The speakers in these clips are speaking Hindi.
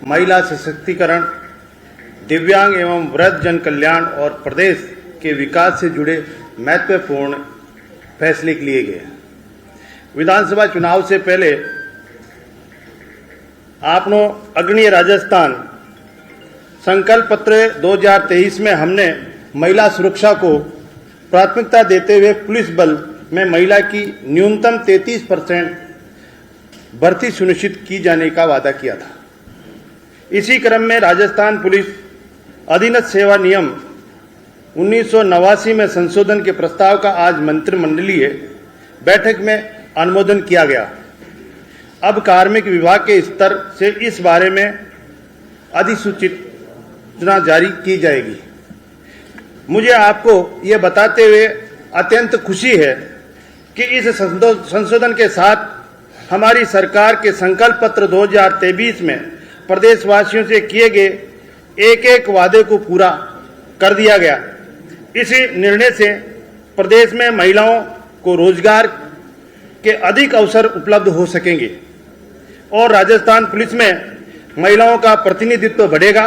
महिला सशक्तिकरण, दिव्यांग एवं वृद्ध जन कल्याण और प्रदेश के विकास से जुड़े महत्वपूर्ण फैसले लिए गए। विधानसभा चुनाव से पहले आपनो अग्रणीय राजस्थान संकल्प पत्र 2023 में हमने महिला सुरक्षा को प्राथमिकता देते हुए पुलिस बल में महिला की न्यूनतम 33% भर्ती सुनिश्चित की जाने का वादा किया था। इसी क्रम में राजस्थान पुलिस अधीनस्थ सेवा नियम 1989 में संशोधन के प्रस्ताव का आज मंत्रिमंडलीय बैठक में अनुमोदन किया गया। अब कार्मिक विभाग के स्तर से इस बारे में अधिसूचना जारी की जाएगी। मुझे आपको ये बताते हुए अत्यंत खुशी है कि इस संशोधन के साथ हमारी सरकार के संकल्प पत्र 2023 में प्रदेशवासियों से किए गए एक एक वादे को पूरा कर दिया गया। इस निर्णय से प्रदेश में महिलाओं को रोजगार के अधिक अवसर उपलब्ध हो सकेंगे और राजस्थान पुलिस में महिलाओं का प्रतिनिधित्व बढ़ेगा।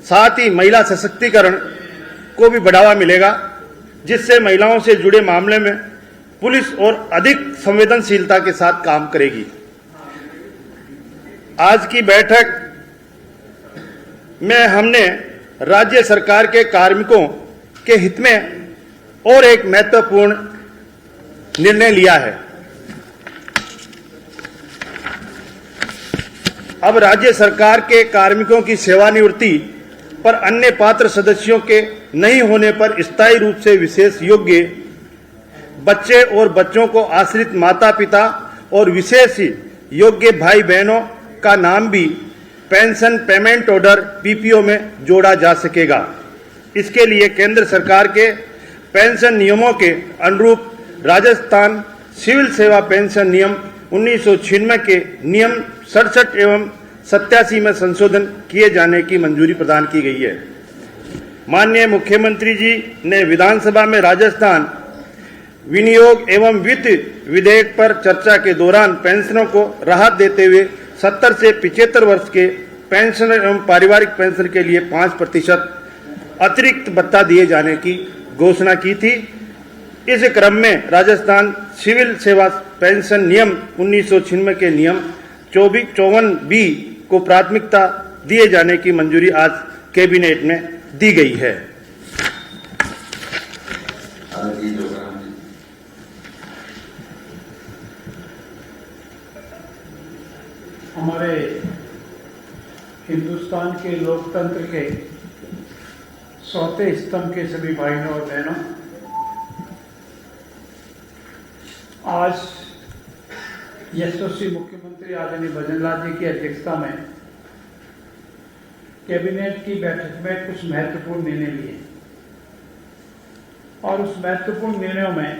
साथ ही महिला सशक्तिकरण को भी बढ़ावा मिलेगा, जिससे महिलाओं से जुड़े मामले में पुलिस और अधिक संवेदनशीलता के साथ काम करेगी। आज की बैठक में हमने राज्य सरकार के कार्मिकों के हित में और एक महत्वपूर्ण निर्णय लिया है। अब राज्य सरकार के कार्मिकों की सेवानिवृत्ति पर अन्य पात्र सदस्यों के नहीं होने पर स्थायी रूप से विशेष योग्य बच्चे और बच्चों को आश्रित माता पिता और विशेष योग्य भाई बहनों का नाम भी पेंशन पेमेंट ऑर्डर पीपीओ में जोड़ा जा सकेगा। इसके लिए केंद्र सरकार के पेंशन नियमों के अनुरूप राजस्थान सिविल सेवा पेंशन नियम 1996 के नियम 67 एवं 87 में संशोधन किए जाने की मंजूरी प्रदान की गई है। माननीय मुख्यमंत्री जी ने विधानसभा में राजस्थान विनियोग एवं वित्त विधेयक पर चर्चा के दौरान पेंशनों को राहत देते हुए 70 से 75 वर्ष के पेंशन एवं पारिवारिक पेंशन के लिए 5% अतिरिक्त भत्ता दिए जाने की घोषणा की थी। इस क्रम में राजस्थान सिविल सेवा पेंशन नियम 1996 के नियम 54B को प्राथमिकता दिए जाने की मंजूरी आज कैबिनेट में दी गई है। हमारे हिंदुस्तान के लोकतंत्र के चौथे स्तंभ के सभी भाइयों और बहनों, आज यशस्वी मुख्यमंत्री आदरणीय भजनलाल जी की अध्यक्षता में कैबिनेट की बैठक में कुछ महत्वपूर्ण निर्णय लिए और उस महत्वपूर्ण निर्णयों में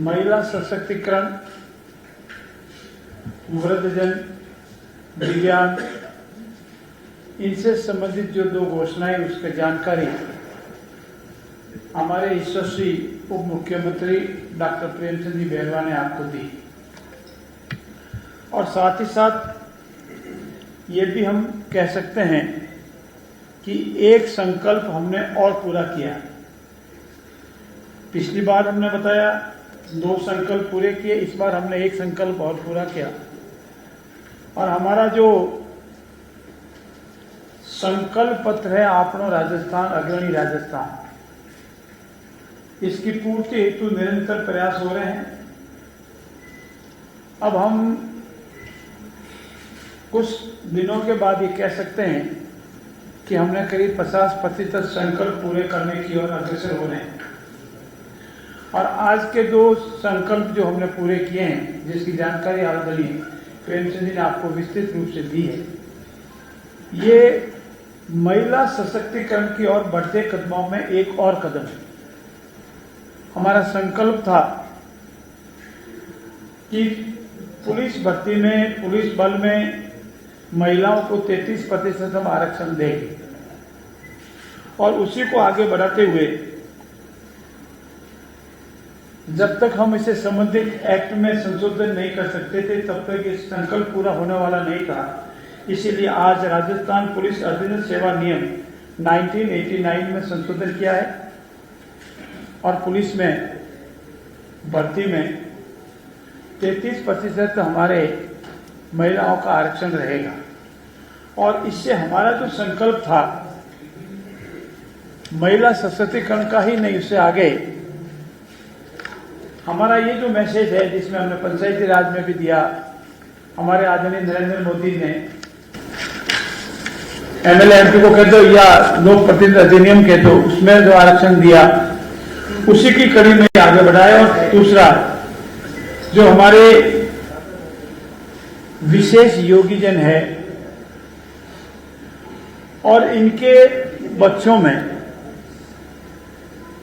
महिला सशक्तिकरण, वृद्धजन, दिव्यांग, इनसे संबंधित जो 2 घोषणाएं उसकी जानकारी हमारे यशस्वी उप मुख्यमंत्री डॉक्टर प्रेमचंद जी बैरवा ने आपको दी और साथ ही साथ ये भी हम कह सकते हैं कि एक संकल्प हमने और पूरा किया। पिछली बार हमने बताया 2 संकल्प पूरे किए, इस बार हमने एक संकल्प और पूरा किया और हमारा जो संकल्प पत्र है आपनो राजस्थान अग्रणी राजस्थान, इसकी पूर्ति हेतु निरंतर प्रयास हो रहे हैं। अब हम कुछ दिनों के बाद ये कह सकते हैं कि हमने करीब 50% संकल्प पूरे करने की ओर अग्रसर हो रहे हैं और आज के 2 संकल्प जो हमने पूरे किए हैं, जिसकी जानकारी आदरणीय प्रेमचंद जी ने आपको विस्तृत रूप से दी है, ये महिला सशक्तिकरण की ओर बढ़ते कदमों में एक और कदम है। हमारा संकल्प था कि पुलिस भर्ती में, पुलिस बल में महिलाओं को 33% हम आरक्षण देंगे और उसी को आगे बढ़ाते हुए जब तक हम इसे संबंधित एक्ट में संशोधन नहीं कर सकते थे तब तक ये संकल्प पूरा होने वाला नहीं था। इसीलिए आज राजस्थान पुलिस अधीनस्थ सेवा नियम 1989 में संशोधन किया है और पुलिस में भर्ती में 33% हमारे महिलाओं का आरक्षण रहेगा। और इससे हमारा जो संकल्प था महिला सशक्तिकरण का ही नहीं, उससे आगे हमारा ये जो मैसेज है जिसमें हमने पंचायती राज में भी दिया, हमारे आदरणीय नरेंद्र मोदी ने एमएलए एमपी को कह दो या लोक प्रतिनिधि अधिनियम कह दो, उसमें जो आरक्षण दिया उसी की कड़ी में आगे बढ़ाया। और दूसरा जो हमारे विशेष योगीजन है और इनके बच्चों में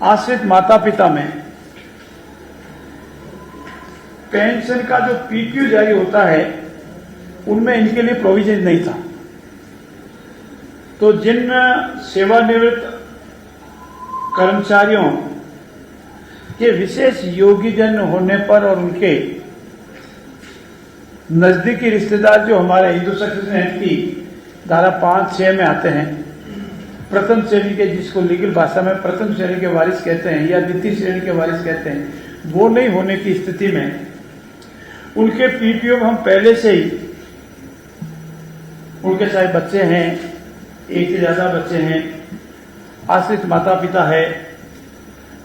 आश्रित माता पिता में पेंशन का जो पीक्यू जारी होता है उनमें इनके लिए प्रोविजन नहीं था। तो जिन सेवानिवृत्त कर्मचारियों के विशेष योगीजन होने पर और उनके नजदीकी रिश्तेदार जो हमारे हिंदू सक्सेशन एक्ट की धारा 5-6 में आते हैं, प्रथम श्रेणी के, जिसको लीगल भाषा में प्रथम श्रेणी के वारिस कहते हैं या द्वितीय श्रेणी के वारिस कहते हैं, वो नहीं होने की स्थिति में उनके पीपीओ हम पहले से ही, उनके चाहे बच्चे हैं, एक से ज्यादा बच्चे हैं, आश्रित माता पिता है,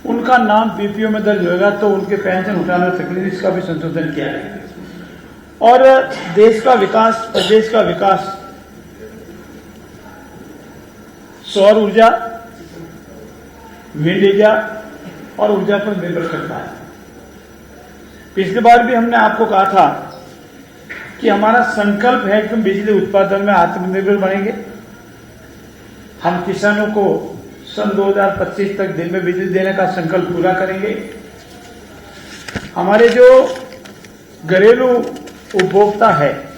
उनका नाम पीपीओ में दर्ज होगा तो उनके पेंशन उठाने सकते, इसका भी संशोधन किया है। और देश का विकास, प्रदेश का विकास सौर ऊर्जा, विंड ऊर्जा और ऊर्जा पर निर्भर करता है। पिछली बार भी हमने आपको कहा था कि हमारा संकल्प है कि हम बिजली उत्पादन में आत्मनिर्भर बनेंगे। हम किसानों को सन 2025 तक दिन में बिजली देने का संकल्प पूरा करेंगे। हमारे जो घरेलू उपभोक्ता है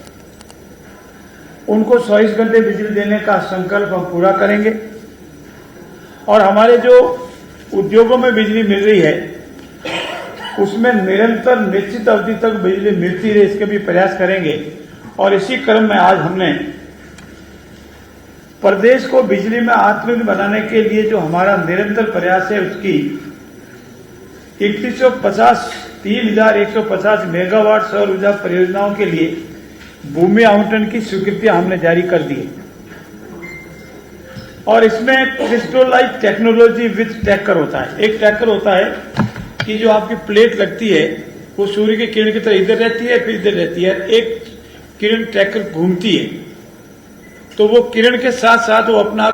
उनको 24 घंटे बिजली देने का संकल्प हम पूरा करेंगे। और हमारे जो उद्योगों में बिजली मिल रही है उसमें निरंतर निश्चित अवधि तक बिजली मिलती रहे, इसके भी प्रयास करेंगे। और इसी क्रम में आज हमने प्रदेश को बिजली में आत्मनिर्भर बनाने के लिए जो हमारा निरंतर प्रयास है उसकी 3,150 मेगावाट सौर ऊर्जा परियोजनाओं के लिए भूमि आवंटन की स्वीकृतियां हमने जारी कर दी। और इसमें क्रिस्टोलाइट टेक्नोलॉजी विद ट्रैकर होता है। एक ट्रैकर होता है कि जो आपकी प्लेट लगती है वो सूर्य की किरण की तरह इधर रहती है फिर इधर रहती है, एक किरण ट्रैकर घूमती है तो वो किरण के साथ साथ वो अपना